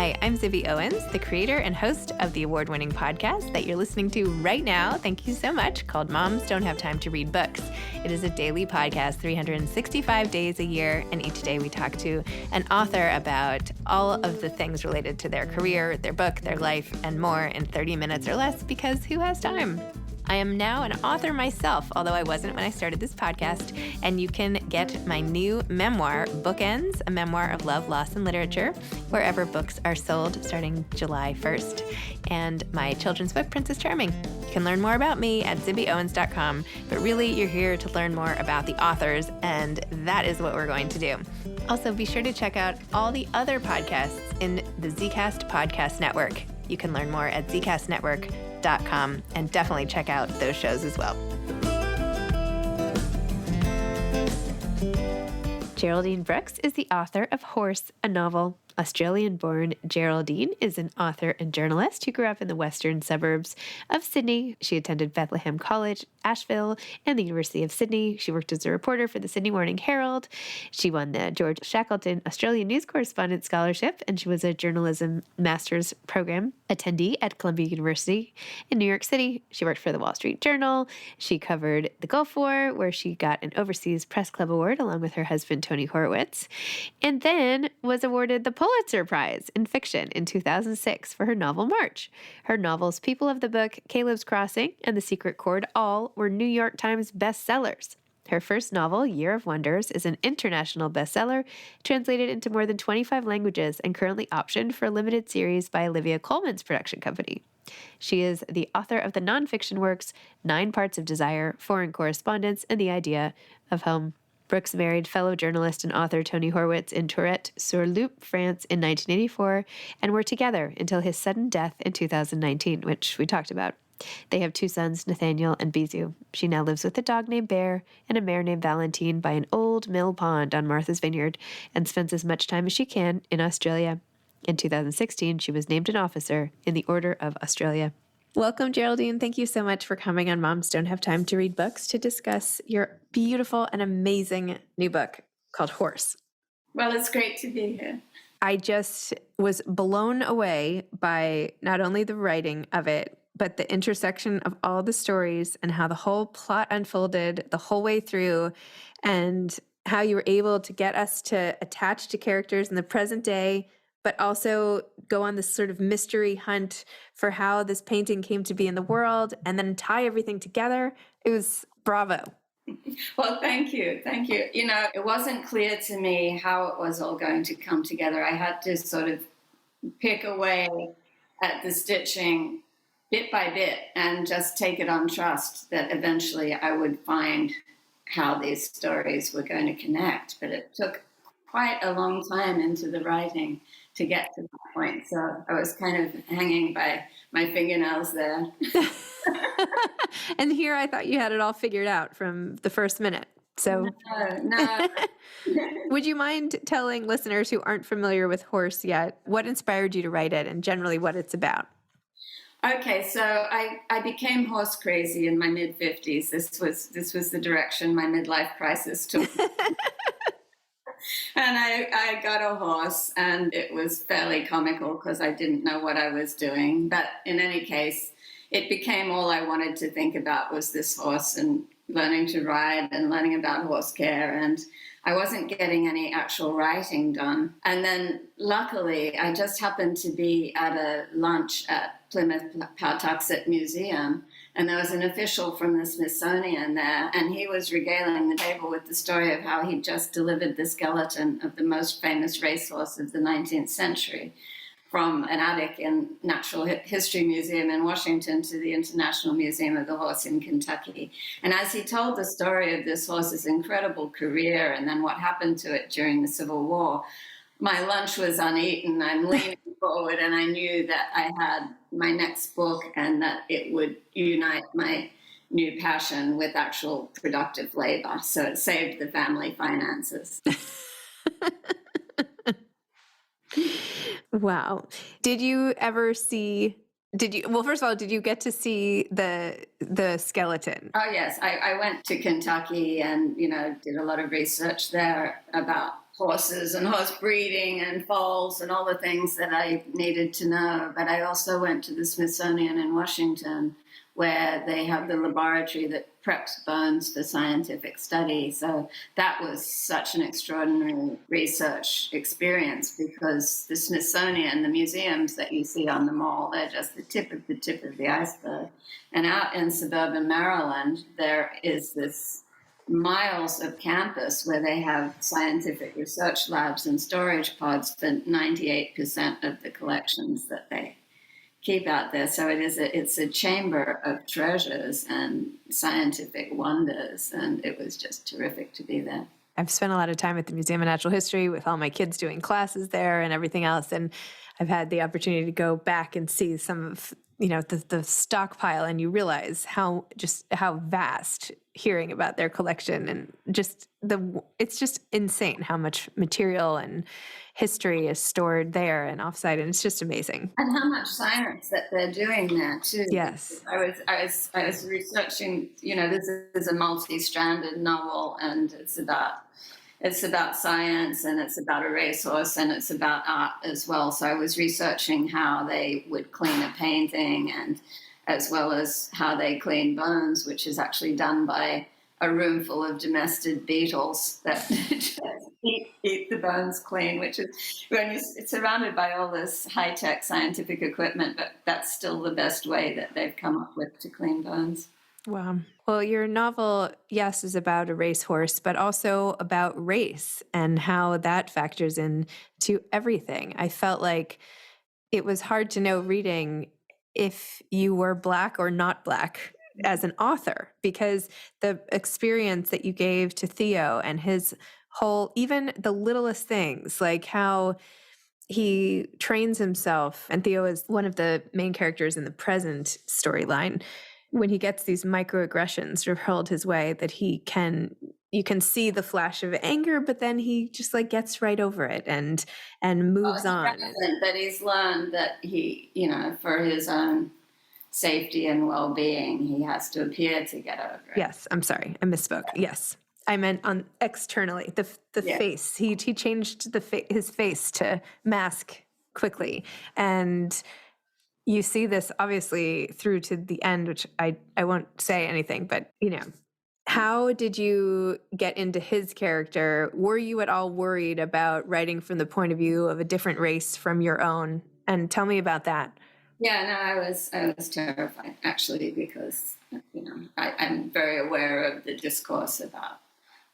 Hi, I'm Zibby Owens, the creator and host of the award-winning podcast that you're listening to right now. Thank you so much, called Moms Don't Have Time to Read Books. It is a daily podcast, 365 days a year, and each day we talk to an author about all of the things related to their career, their book, their life, and more in 30 minutes or less, because who has time? I am now an author myself, although I wasn't when I started this podcast, and you can get my new memoir, Bookends, a memoir of love, loss, and literature, wherever books are sold starting July 1st, and my children's book, Princess Charming. You can learn more about me at zibbyowens.com, but really you're here to learn more about the authors, and that is what we're going to do. Also, be sure to check out all the other podcasts in the Zcast Podcast Network. You can learn more at zcastnetwork.com and definitely check out those shows as well. Geraldine Brooks is the author of Horse, a novel. Australian-born Geraldine is an author and journalist who grew up in the western suburbs of Sydney. She attended Bethlehem College, Asheville, and the University of Sydney. She worked as a reporter for the Sydney Morning Herald. She won the George Shackleton Australian News Correspondent Scholarship, and she was a journalism master's program attendee at Columbia University in New York City. She worked for the Wall Street Journal. She covered the Gulf War, where she got an Overseas Press Club Award along with her husband, Tony Horowitz, and then was awarded the Pulitzer Prize in Fiction in 2006 for her novel March. Her novels People of the Book, Caleb's Crossing, and The Secret Chord all were New York Times bestsellers. Her first novel, Year of Wonders, is an international bestseller, translated into more than 25 languages and currently optioned for a limited series by Olivia Colman's production company. She is the author of the nonfiction works 9 Parts of Desire, Foreign Correspondence, and The Idea of Home. Brooks married fellow journalist and author Tony Horowitz in Tourette-sur-Loup, France in 1984, and were together until his sudden death in 2019, which we talked about. They have 2 sons, Nathaniel and Bisou. She now lives with a dog named Bear and a mare named Valentine by an old mill pond on Martha's Vineyard and spends as much time as she can in Australia. In 2016, she was named an officer in the Order of Australia. Welcome, Geraldine. Thank you so much for coming on Moms Don't Have Time to Read Books to discuss your beautiful and amazing new book called Horse. Well, it's great to be here. I just was blown away by not only the writing of it, but the intersection of all the stories and how the whole plot unfolded the whole way through, and how you were able to get us to attach to characters in the present day, but also go on this sort of mystery hunt for how this painting came to be in the world and then tie everything together. It was bravo. Well, thank you. Thank you. You know, it wasn't clear to me how it was all going to come together. I had to sort of pick away at the stitching bit by bit and just take it on trust that eventually I would find how these stories were going to connect. But it took quite a long time into the writing to get to that point. So I was kind of hanging by my fingernails there. And here I thought you had it all figured out from the first minute. So No. Would you mind telling listeners who aren't familiar with Horse yet what inspired you to write it and generally what it's about? Okay, so I became horse crazy in my mid-50s. This was the direction my midlife crisis took. And I got a horse, and it was fairly comical because I didn't know what I was doing. But in any case, it became all I wanted to think about was this horse and learning to ride and learning about horse care. And I wasn't getting any actual writing done. And then luckily, I just happened to be at a lunch at Plymouth Pawtuxet Museum, and there was an official from the Smithsonian there, and he was regaling the table with the story of how he'd just delivered the skeleton of the most famous racehorse of the 19th century from an attic in Natural History Museum in Washington to the International Museum of the Horse in Kentucky. And as he told the story of this horse's incredible career and then what happened to it during the Civil War, my lunch was uneaten. I'm leaning forward, and I knew that I had my next book and that it would unite my new passion with actual productive labor. So it saved the family finances. Wow. Did you ever see, well, first of all, did you get to see the skeleton? Oh, yes. I went to Kentucky and, did a lot of research there about horses and horse breeding and foals and all the things that I needed to know. But I also went to the Smithsonian in Washington, where they have the laboratory that preps bones for scientific study. So that was such an extraordinary research experience, because the Smithsonian, the museums that you see on the mall, they're just the tip of the iceberg. And out in suburban Maryland, there is this miles of campus where they have scientific research labs and storage pods for 98% of the collections that they keep out there. So it's a chamber of treasures and scientific wonders, and it was just terrific to be there. I've spent a lot of time at the Museum of Natural History with all my kids doing classes there and everything else. And I've had the opportunity to go back and see some of, the stockpile, and you realize how vast hearing about their collection, and it's just insane how much material and history is stored there and offsite. And it's just amazing. And how much science that they're doing there too. Yes. I was researching, this is a multi-stranded novel, and it's about science, and it's about a racehorse, and it's about art as well. So I was researching how they would clean a painting, and as well as how they clean bones, which is actually done by a room full of domestic beetles that just eat the bones clean, which is it's surrounded by all this high-tech scientific equipment, but that's still the best way that they've come up with to clean bones. Wow. Well, your novel, yes, is about a racehorse, but also about race and how that factors in to everything. I felt like it was hard to know reading if you were Black or not Black as an author, because the experience that you gave to Theo and his whole, even the littlest things, like how he trains himself, and Theo is one of the main characters in the present storyline, when he gets these microaggressions sort of hurled his way, that you can see the flash of anger, but then he just gets right over it and moves on. That he's learned that he, for his own safety and well-being, he has to appear to get over it. Yes, I'm sorry, I misspoke. Yes, I meant on externally, the face. He changed his face to mask quickly, and you see this obviously through to the end, which I won't say anything, but how did you get into his character? Were you at all worried about writing from the point of view of a different race from your own? And tell me about that. Yeah, no, I was terrified, actually, because I'm very aware of the discourse about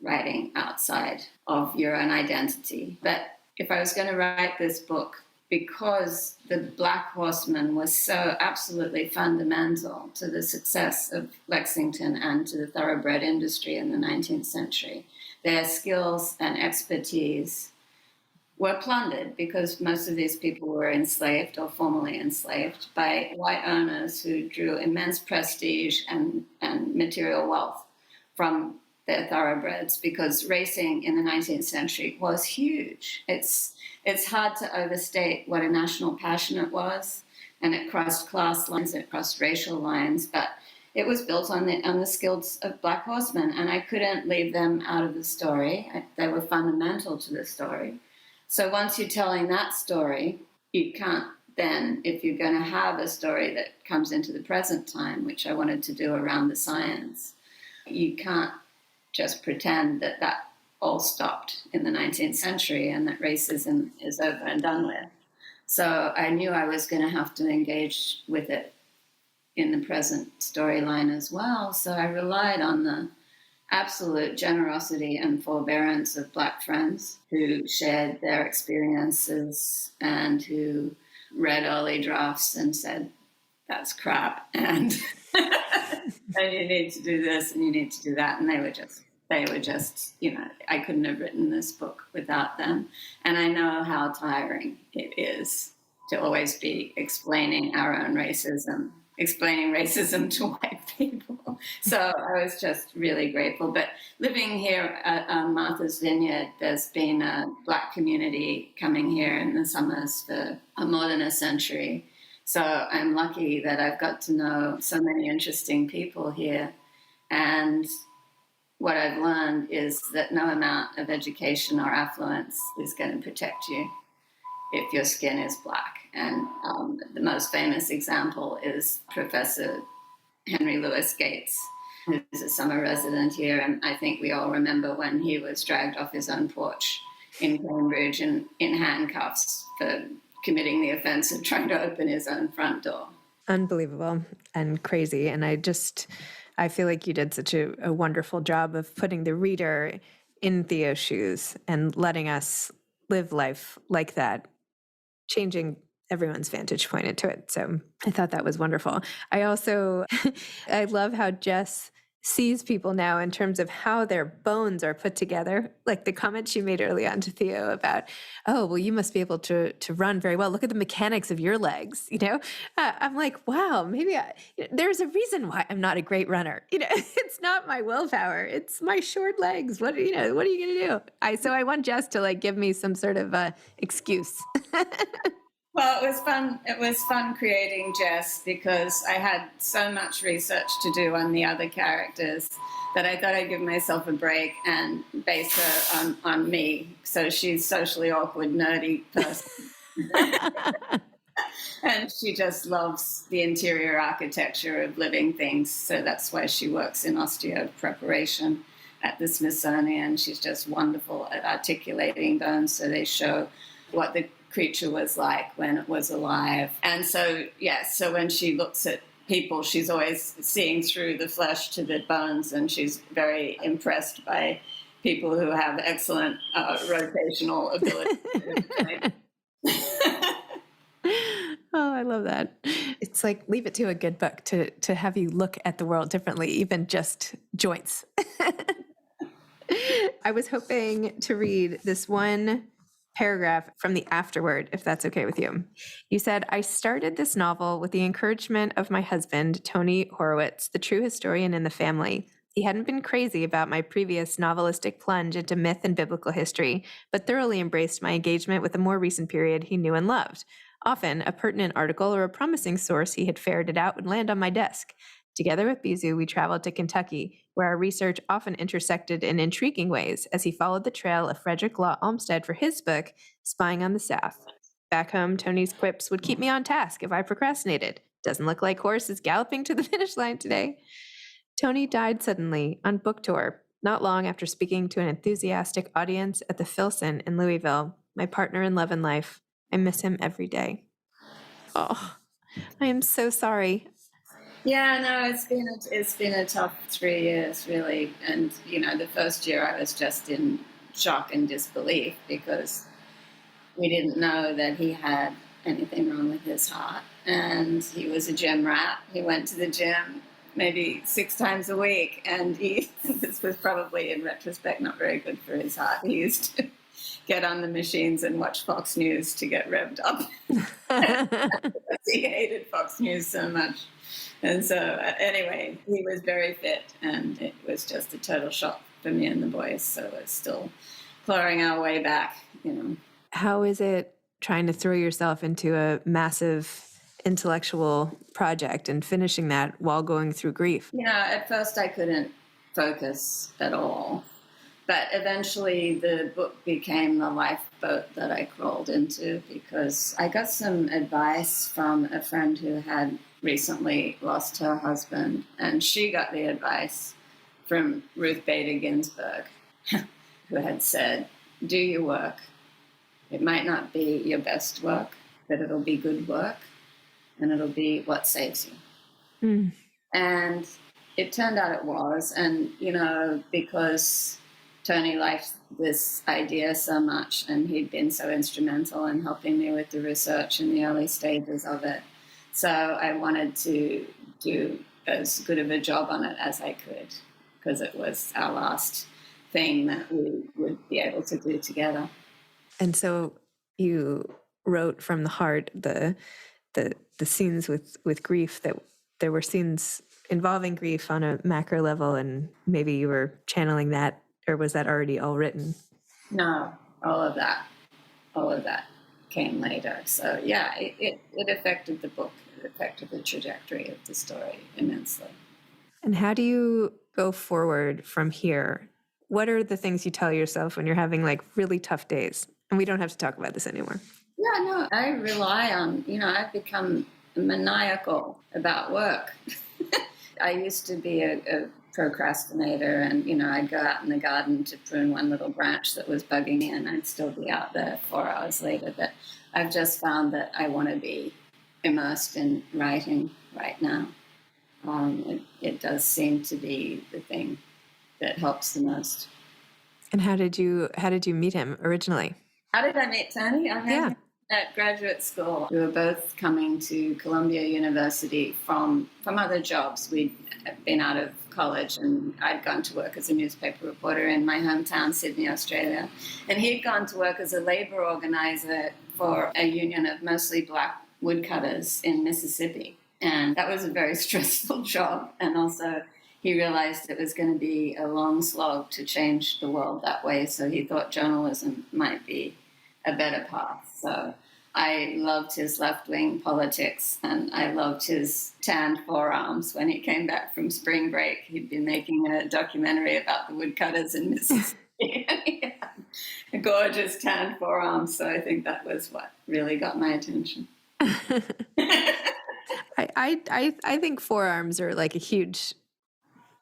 writing outside of your own identity. But if I was going to write this book, because the Black Horseman was so absolutely fundamental to the success of Lexington and to the thoroughbred industry in the 19th century, their skills and expertise were plundered, because most of these people were enslaved or formerly enslaved by white owners who drew immense prestige and material wealth from their thoroughbreds, because racing in the 19th century was huge. It's hard to overstate what a national passion it was, and it crossed class lines, it crossed racial lines, but it was built on the skills of Black horsemen, and I couldn't leave them out of the story. They were fundamental to the story. So once you're telling that story, you can't then, if you're going to have a story that comes into the present time, which I wanted to do around the science, you can't just pretend that all stopped in the 19th century and that racism is over and done with. So I knew I was going to have to engage with it in the present storyline as well. So I relied on the absolute generosity and forbearance of Black friends who shared their experiences and who read early drafts and said, that's crap, and and you need to do this and you need to do that. And they were just, I couldn't have written this book without them. And I know how tiring it is to always be explaining our own racism, explaining racism to white people. So I was just really grateful. But living here at Martha's Vineyard, there's been a Black community coming here in the summers for more than a century. So I'm lucky that I've got to know so many interesting people here. And what I've learned is that no amount of education or affluence is going to protect you if your skin is black. And the most famous example is Professor Henry Louis Gates, who's a summer resident here. And I think we all remember when he was dragged off his own porch in Cambridge and in handcuffs for committing the offense of trying to open his own front door. Unbelievable and crazy. And I feel like you did such a wonderful job of putting the reader in Theo's shoes and letting us live life like that, changing everyone's vantage point into it. So I thought that was wonderful. I also, I love how Jess sees people now in terms of how their bones are put together. Like the comment she made early on to Theo about, oh, well, you must be able to run very well. Look at the mechanics of your legs. I'm like, wow, there's a reason why I'm not a great runner. It's not my willpower. It's my short legs. What are you going to do? So I want Jess to like give me some sort of excuse. Well, it was fun. It was fun creating Jess because I had so much research to do on the other characters that I thought I'd give myself a break and base her on me. So she's socially awkward, nerdy person. And she just loves the interior architecture of living things. So that's why she works in osteo preparation at the Smithsonian. She's just wonderful at articulating bones so they show what the creature was like when it was alive. And so, so when she looks at people, she's always seeing through the flesh to the bones, and she's very impressed by people who have excellent rotational ability. Oh, I love that. It's like, leave it to a good book to have you look at the world differently, even just joints. I was hoping to read this one paragraph from the afterword, if that's okay with you. You said, I started this novel with the encouragement of my husband, Tony Horowitz, the true historian in the family. He hadn't been crazy about my previous novelistic plunge into myth and biblical history, but thoroughly embraced my engagement with a more recent period he knew and loved. Often, a pertinent article or a promising source he had ferreted out would land on my desk. Together with Bizu, we traveled to Kentucky, where our research often intersected in intriguing ways as he followed the trail of Frederick Law Olmsted for his book, Spying on the South. Back home, Tony's quips would keep me on task if I procrastinated. Doesn't look like horse is galloping to the finish line today. Tony died suddenly on book tour, not long after speaking to an enthusiastic audience at the Filson in Louisville, my partner in love and life. I miss him every day. Oh, I am so sorry. Yeah, no, it's been a tough 3 years, really. And the first year I was just in shock and disbelief because we didn't know that he had anything wrong with his heart, and he was a gym rat. He went to the gym maybe 6 times a week, and this was probably in retrospect not very good for his heart. He used to get on the machines and watch Fox News to get revved up. He hated Fox News so much. And so, anyway, he was very fit, and it was just a total shock for me and the boys. So we're still clawing our way back, How is it trying to throw yourself into a massive intellectual project and finishing that while going through grief? At first I couldn't focus at all. But eventually the book became the lifeboat that I crawled into because I got some advice from a friend who had recently lost her husband, and she got the advice from Ruth Bader Ginsburg, who had said, do your work. It might not be your best work, but it'll be good work, and it'll be what saves you. Mm. And it turned out it was, and, because Tony liked this idea so much, and he'd been so instrumental in helping me with the research in the early stages of it. So I wanted to do as good of a job on it as I could, because it was our last thing that we would be able to do together. And so you wrote from the heart the scenes with grief, that there were scenes involving grief on a macro level, and maybe you were channeling that, or was that already all written? No, all of that came later. So yeah, it affected the book. It affected the trajectory of the story immensely. And how do you go forward from here, what are the things you tell yourself when you're having like really tough days? And we don't have to talk about this anymore. Yeah, no, I rely on, I've become maniacal about work. I used to be a procrastinator, and, I'd go out in the garden to prune one little branch that was bugging me, and I'd still be out there 4 hours later. But I've just found that I want to be immersed in writing right now. It does seem to be the thing that helps the most. And how did you meet him originally? How did I meet Tony? I met him at graduate school. We were both coming to Columbia University from other jobs. We'd been out of college, and I'd gone to work as a newspaper reporter in my hometown, Sydney, Australia. And he'd gone to work as a labor organizer for a union of mostly black woodcutters in Mississippi. And that was a very stressful job. And also, he realized it was going to be a long slog to change the world that way. So he thought journalism might be a better path. So I loved his left-wing politics, and I loved his tanned forearms. When he came back from spring break, he'd been making a documentary about the woodcutters in Mississippi. And he had a gorgeous tanned forearms. So I think that was what really got my attention. I think forearms are like a huge,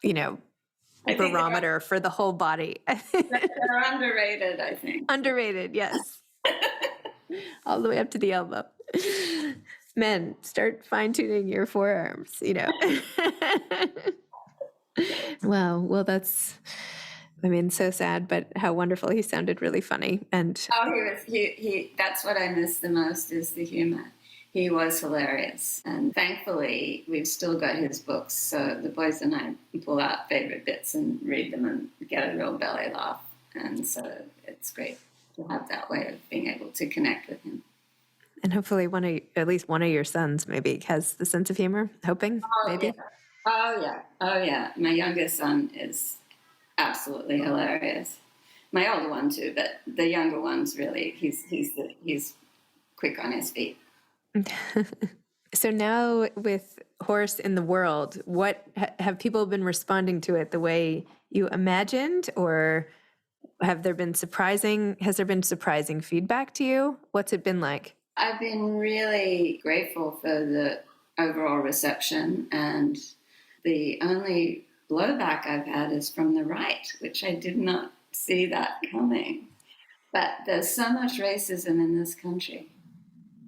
barometer for the whole body. They're underrated, I think. Underrated, yes. All the way up to the elbow. Men, start fine-tuning your forearms, Wow. Well, that's, so sad, but how wonderful. He sounded really funny. And he that's what I miss the most, is the humor. He was hilarious. And thankfully, we've still got his books. So the boys and I pull out favorite bits and read them and get a real belly laugh. And so it's great to have that way of being able to connect with him. And hopefully at least one of your sons maybe has the sense of humor, hoping, maybe. Yeah. Oh, yeah. My youngest son is absolutely hilarious. My older one, too, but the younger one's really, he's quick on his feet. So now with Horse in the World, what have people been responding to it the way you imagined, or has there been surprising feedback to you? What's it been like? I've been really grateful for the overall reception, and the only blowback I've had is from the right, which I did not see that coming. But there's so much racism in this country.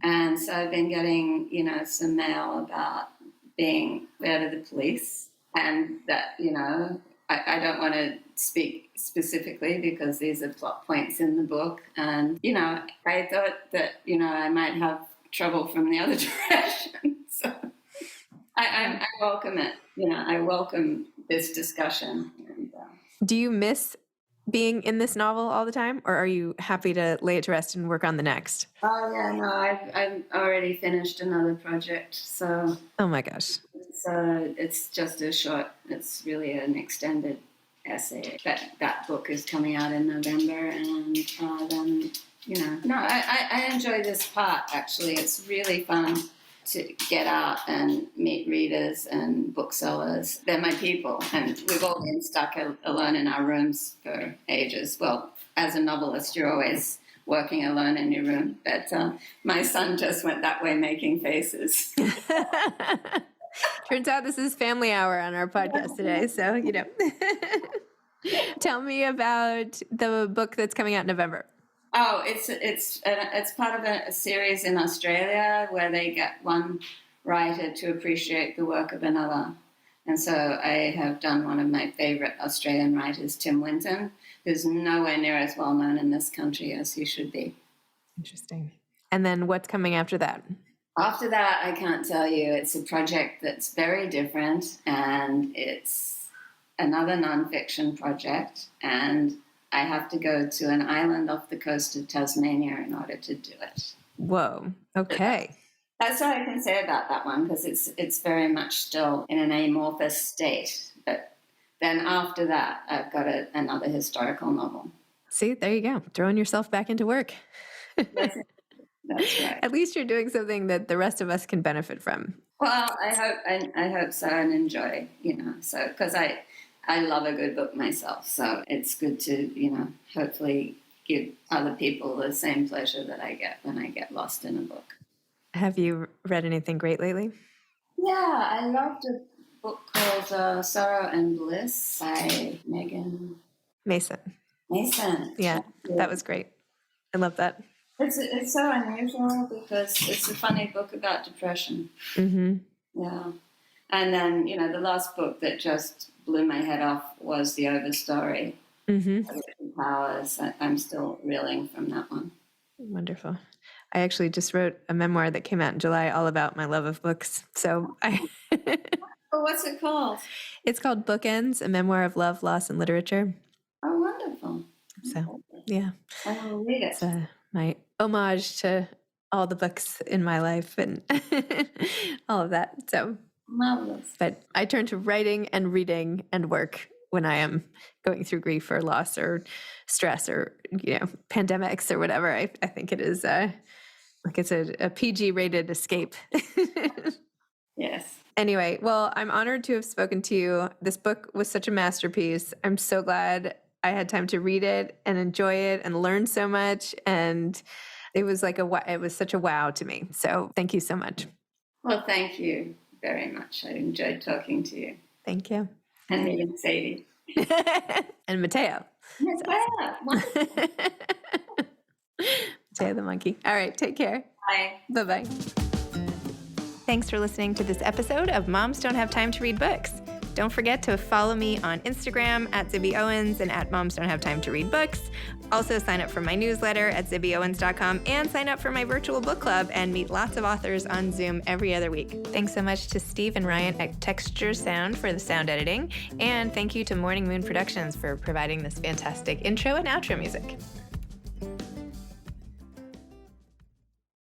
And so I've been getting, some mail about being fair to the police, and that, I don't want to speak specifically because these are plot points in the book. And, I thought that, I might have trouble from the other direction. So I welcome it. I welcome this discussion. And, do you miss being in this novel all the time, or are you happy to lay it to rest and work on the next? Oh, yeah, no, I've already finished another project. So. Oh my gosh. It's just it's really an extended essay. That book is coming out in November, and then, no, I enjoy this part, actually. It's really fun to get out and meet readers and booksellers. They're my people, and we've all been stuck alone in our rooms for ages. Well, as a novelist, you're always working alone in your room, but my son just went that way making faces. Turns out this is family hour on our podcast today, so, Tell me about the book that's coming out in November. Oh, it's part of a series in Australia where they get one writer to appreciate the work of another. And so I have done one of my favorite Australian writers, Tim Winton, who's nowhere near as well known in this country as he should be. Interesting. And then what's coming after that? After that, I can't tell you. It's a project that's very different, and it's another nonfiction project, and I have to go to an island off the coast of Tasmania in order to do it. Whoa. Okay. That's all I can say about that one, because it's very much still in an amorphous state. But then after that, I've got another historical novel. See, there you go. Throwing yourself back into work. That's right. At least you're doing something that the rest of us can benefit from. Well, I hope so, and enjoy, so because I I love a good book myself, so it's good to, hopefully give other people the same pleasure that I get when I get lost in a book. Have you read anything great lately? Yeah, I loved a book called Sorrow and Bliss by Megan Mason. Mason. Yeah, that was great. I love that. It's so unusual because it's a funny book about depression. Mm-hmm. Yeah. And then, the last book that just blew my head off was The Overstory. Mm-hmm. Powers. I'm still reeling from that one. Wonderful. I actually just wrote a memoir that came out in July all about my love of books. So Oh, what's it called? It's called Bookends, a memoir of love, loss, and literature. Oh, wonderful. So, yeah. I will read it. It's my homage to all the books in my life and all of that. So marvelous. But I turn to writing and reading and work when I am going through grief or loss or stress or, pandemics or whatever. I think it is it's a PG rated escape. Yes. Anyway, well, I'm honored to have spoken to you. This book was such a masterpiece. I'm so glad I had time to read it and enjoy it and learn so much. And it was it was such a wow to me. So thank you so much. Well, thank you very much. I enjoyed talking to you. Thank you. And meeting Sadie. And Mateo. Mateo the monkey. All right, take care. Bye. Bye-bye. Thanks for listening to this episode of Moms Don't Have Time to Read Books. Don't forget to follow me on Instagram at Zibby Owens and at Moms Don't Have Time to Read Books. Also sign up for my newsletter at zibbyowens.com and sign up for my virtual book club and meet lots of authors on Zoom every other week. Thanks so much to Steve and Ryan at Texture Sound for the sound editing. And thank you to Morning Moon Productions for providing this fantastic intro and outro music.